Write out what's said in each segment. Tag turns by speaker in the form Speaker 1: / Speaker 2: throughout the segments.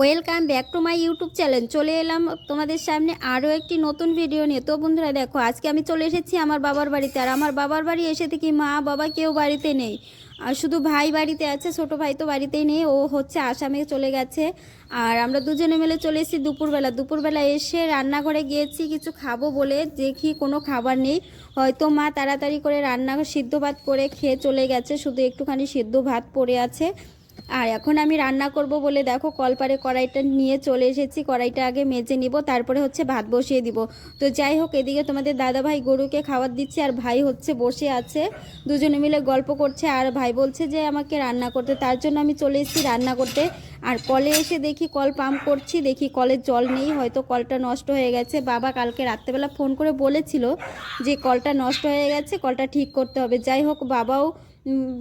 Speaker 1: Welcome back to my YouTube channel. চলে এলাম তোমাদের সামনে আরও একটি নতুন ভিডিও নিয়ে। তো বন্ধুরা দেখো, আজকে আমি চলে এসেছি আমার বাবার বাড়িতে। আর আমার বাবার বাড়ি এসে থেকে মা বাবা কেউ বাড়িতে নেই, আর শুধু ভাই বাড়িতে আছে। ছোটো ভাই তো বাড়িতেই নেই, ও হচ্ছে আসামে চলে গেছে। আর আমরা দুজনে মিলে চলে এসেছি দুপুরবেলা এসে রান্নাঘরে গিয়েছি কিছু খাবো বলে, দেখি কোনো খাবার নেই। হয়তো মা তাড়াতাড়ি করে রান্না সিদ্ধ ভাত করে খেয়ে চলে গেছে, শুধু একটুখানি সিদ্ধ ভাত পড়ে আছে। আর এখন আমি রান্না করব বলে দেখো কলপারে কড়াইটা নিয়ে চলে এসেছি। কড়াইটা আগে মেজে নিব, তারপরে হচ্ছে ভাত বসিয়ে দিব। তো যাই হোক, এদিকে তোমাদের দাদা ভাই গরুকে খাবার দিচ্ছে, আর ভাই হচ্ছে বসে আছে, দুজনে মিলে গল্প করছে। আর ভাই বলছে যে আমাকে রান্না করতে, তার জন্য আমি চলে এসেছি রান্না করতে। আর কলে এসে দেখি কল পাম্প করছি, দেখি কলের জল নেই, হয়তো কলটা নষ্ট হয়ে গেছে। বাবা কালকে রাত্রেবেলা ফোন করে বলেছিল যে কলটা নষ্ট হয়ে গেছে, কলটা ঠিক করতে হবে। যাই হোক,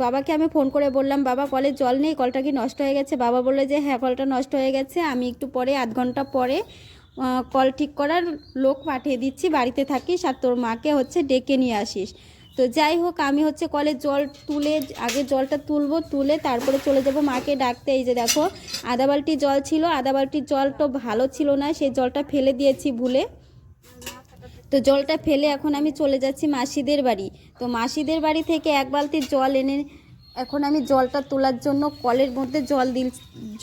Speaker 1: বাবাকে আমি ফোন করে বললাম, বাবা কলের জল নেই, কলটা কি নষ্ট হয়ে গেছে? বাবা বললো যে হ্যাঁ, কলটা নষ্ট হয়ে গেছে, আমি একটু পরে আধ ঘন্টা পরে কল ঠিক করার লোক পাঠিয়ে দিচ্ছি, বাড়িতে থাকিস আর তোর মাকে হচ্ছে ডেকে নিয়ে আসিস। তো যাই হোক, আমি হচ্ছে কলের জল তুলে আগে জলটা তুলে তারপরে চলে যাব মাকে ডাকতে। এই যে দেখো, আধা বালতি জল ছিল, আধা বালতির জল তো ভালো ছিল না, সেই জলটা ফেলে দিয়েছি ভুলে। তো জলটা ফেলে এখন আমি চলে যাচ্ছি মাসিদের বাড়ি। তো মাসিদের বাড়ি থেকে এক বালতি জল এনে এখন আমি জলটা তোলার জন্য কলের মধ্যে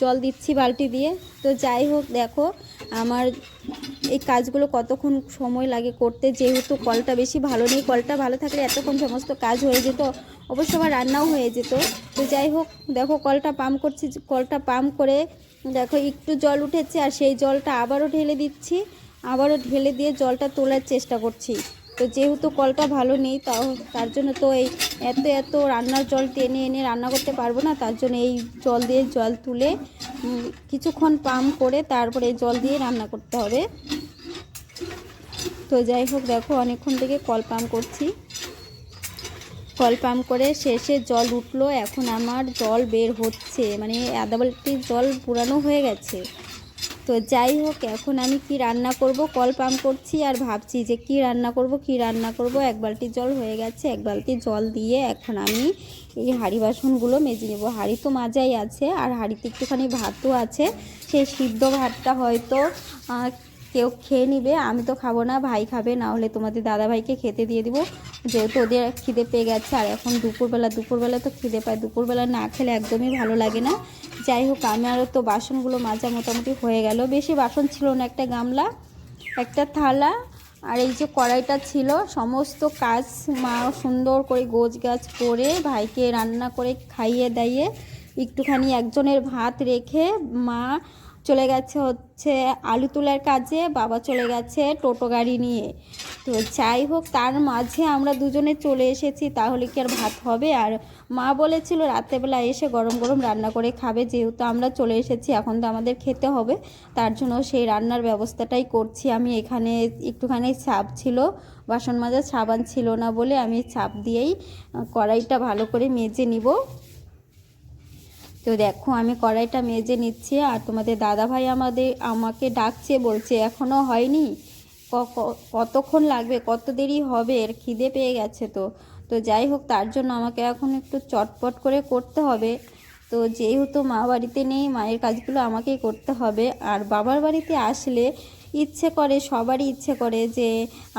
Speaker 1: জল দিচ্ছি বালতি দিয়ে। তো যাই হোক দেখো, আমার এই কাজগুলো কতক্ষণ সময় লাগে করতে, যেহেতু কলটা বেশি ভালো নেই। কলটা ভালো থাকলে এতক্ষণ সমস্ত কাজ হয়ে যেত, অবশ্য আবার রান্নাও হয়ে যেত। তো যাই হোক দেখো, কলটা পাম্প করছি, কলটা পাম্প করে দেখো একটু জল উঠেছে, আর সেই জলটা আবারও ঢেলে দিয়ে জলটা তোলার চেষ্টা করছি। তো যেহেতু কলটা ভালো নেই, তার জন্য তো এই এত রান্নার জল টেনে এনে রান্না করতে পারবো না, তার জন্য এই জল তুলে কিছুক্ষণ পাম্প করে তারপরে জল দিয়ে রান্না করতে হবে। তো যাই হোক দেখো, অনেকক্ষণ থেকে কল পাম্প করছি, কল পাম্প করে শেষে জল উঠলো। এখন আমার জল বের হচ্ছে, মানে আধা বালতির জল পুরানো হয়ে গেছে। তো যাই হোক, এখন আমি কি রান্না করব, কল পাম্প করছি আর ভাবছি যে কি রান্না করব। এক বালতি জল হয়ে গেছে, এক বালতি জল দিয়ে এখন আমি এই হাঁড়ি বাসনগুলো মেজে নেব। হাঁড়ি তো মাজাই আছে, আর হাঁড়িতে একটুখানি ভাতও আছে। সেই সিদ্ধ ভাতটা হয়তো কেউ খেয়ে নিবে, আমি তো খাবো না, ভাই খাবে, না হলে তোমাদের দাদা ভাইকে খেতে দিয়ে দিব, যেহেতু ওদের খিদে পেয়ে গেছে। আর এখন দুপুরবেলা তো খিদে পায়, দুপুরবেলা না খেলে একদমই ভালো লাগে না। যাই হোক, আমারও তো বাসনগুলো মাজা মোটামুটি হয়ে গেল। বেশি বাসন ছিল না, একটা গামলা, একটা থালা, আর এই যে কড়াইটা ছিল। সমস্ত কাজ মা সুন্দর করে গোছগাছ করে ভাইকে রান্না করে খাইয়ে দাইয়ে একটুখানি একজনের ভাত রেখে মা চলে গেছে হচ্ছে আলু তোলার কাজে, বাবা চলে গেছে টোটো গাড়ি নিয়ে। তো যাই হোক, তার মাঝে আমরা দুজনে চলে এসেছি, তাহলে কি আর ভাত হবে? আর মা বলেছিল রাত্রেবেলা এসে গরম গরম রান্না করে খাবে, যেহেতু আমরা চলে এসেছি এখন তো আমাদের খেতে হবে, তার জন্য সেই রান্নার ব্যবস্থাটাই করছি আমি। এখানে একটুখানি ছাপ ছিল, বাসন মাজার সাবান ছিল না বলে আমি ছাপ দিয়েই কড়াইটা ভালো করে মেজে নিব। তো দেখো, আমি কড়াইটা মেজে নিচ্ছি, আর তোমাদের দাদাভাই আমাকে ডাকছে, বলছে এখনও হয়নি, কতক্ষণ লাগবে, কত দেরি হবে, এর খিদে পেয়ে গেছে। তো যাই হোক, তার জন্য আমাকে এখন একটু চটপট করে করতে হবে। তো যেহেতু মা বাড়িতে নেই, মায়ের কাজগুলো আমাকেই করতে হবে। আর বাবার বাড়িতে আসলে সবারই ইচ্ছে করে যে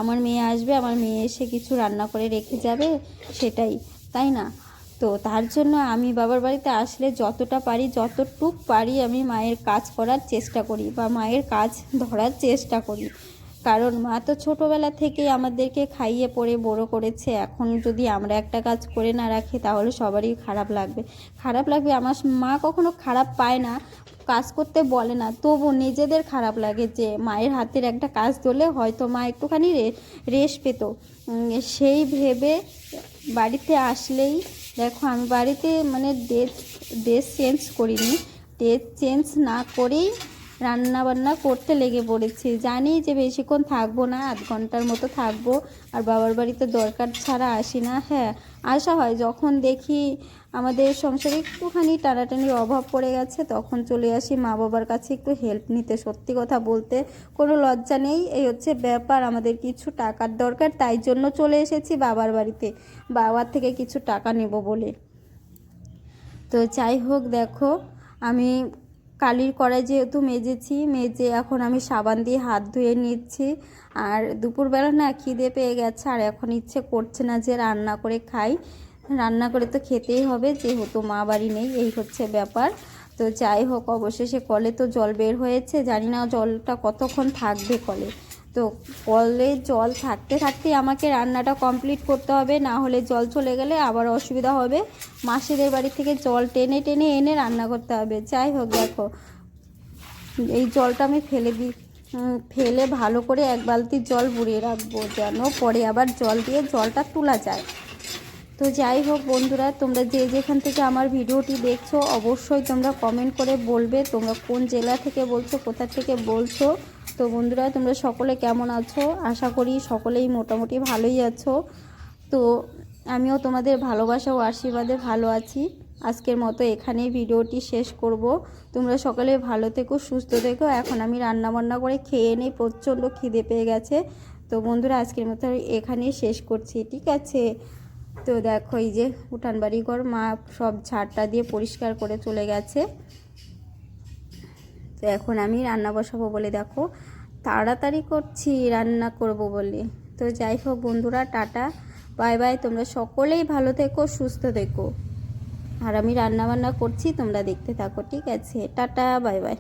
Speaker 1: আমার মেয়ে আসবে, আমার মেয়ে এসে কিছু রান্না করে রেখে যাবে, সেটাই, তাই না? তো তার জন্য আমি বাবার বাড়িতে আসলে যতটুক পারি আমি মায়ের কাজ করার চেষ্টা করি, বা মায়ের কাজ ধরার চেষ্টা করি। কারণ মা তো ছোটোবেলা থেকেই আমাদেরকে খাইয়ে পড়ে বড়ো করেছে, এখন যদি আমরা একটা কাজ করে না রাখি তাহলে সবারই খারাপ লাগবে। আমার মা কখনো খারাপ পায় না, কাজ করতে বলে না, তবু নিজেদের খারাপ লাগে যে মায়ের হাতের একটা কাজ ধরলে হয়তো মা একটুখানি রেস্ট পেত। সেই ভেবে বাড়িতে আসলেই দেখো, আমি বাড়িতে মানে ড্রেস চেঞ্জ করিনি, ড্রেস চেঞ্জ না করেই রান্না বান্না করতে লেগে পড়েছি। জানি যে বেশিক্ষণ থাকবো না, আধ ঘন্টার মতো থাকবো, আর বাবার বাড়িতে দরকার ছাড়া আসি না। হ্যাঁ, আসা হয় যখন দেখি আমাদের সংসারে একটুখানি টানাটানির অভাব পড়ে গেছে, তখন চলে আসি মা বাবার কাছে একটু হেল্প নিতে। সত্যি কথা বলতে কোনো লজ্জা নেই, এই হচ্ছে ব্যাপার। আমাদের কিছু টাকার দরকার, তাই জন্য চলে এসেছি বাবার বাড়িতে, বাবার থেকে কিছু টাকা নেব বলে। তো যাই হোক দেখো, আমি কালির কড়াই যেহেতু মেজে এখন আমি সাবান দিয়ে হাত ধুয়ে নিচ্ছি। আর দুপুরবেলা না খিদে পেয়ে গেছে, আর এখন ইচ্ছে করছে না যে রান্না করে খাই। রান্না করে তো খেতেই হবে, যেহেতু মা বাড়ি নেই, এই হচ্ছে ব্যাপার। তো যাই হোক, অবশেষে কলে তো জল বের হয়েছে, জানি না জলটা কতক্ষণ থাকবে কলে। তো কলে জল থাকতে থাকতেই আমাকে রান্নাটা কমপ্লিট করতে হবে, না হলে জল চলে গেলে আবার অসুবিধা হবে। মাসিদের বাড়ি থেকে জল টেনে টেনে এনে রান্না করতে হবে। যাই হোক, দেখো এই জলটা আমি ফেলে ভালো করে এক বালতি জল ভরিয়ে রাখবো, যেন পরে আবার জল দিয়ে জলটা তোলা যায়। তো যাই হোক বন্ধুরা, তোমরা যে যেখান থেকে আমার ভিডিওটি দেখছো অবশ্যই তোমরা কমেন্ট করে বলবে তোমরা কোন জেলা থেকে বলছো, কোথা থেকে বলছো। তো বন্ধুরা, তোমরা সকলে কেমন আছো? আশা করি সকলেই মোটামুটি ভালোই আছো। তো আমিও তোমাদের ভালোবাসা ও আশীর্বাদে ভালো আছি। আজকের মতো এখানেই ভিডিওটি শেষ করব। তোমরা সকলে ভালো থেকো, সুস্থ থেকো। এখন আমি রান্না বান্না করে খেয়ে নিই, প্রচণ্ড খিদে পেয়ে গেছে। তো বন্ধুরা, আজকের মতো এখানেই শেষ করছি, ঠিক আছে? তো দেখো, এই যে উঠান বাড়ি ঘর মা সব ঝাড়টা দিয়ে পরিষ্কার করে চলে গেছে। তো এখন আমি রান্না বসাবো বলে দেখো তাড়াতাড়ি করছি রান্না করব বলে। তো যাই হোক বন্ধুরা, টাটা বাই বাই। তোমরা সকলেই ভালো থেকো, সুস্থ থেকো। আর আমি রান্না বান্না করছি, তোমরা দেখতে থাকো, ঠিক আছে? Tata bye bye.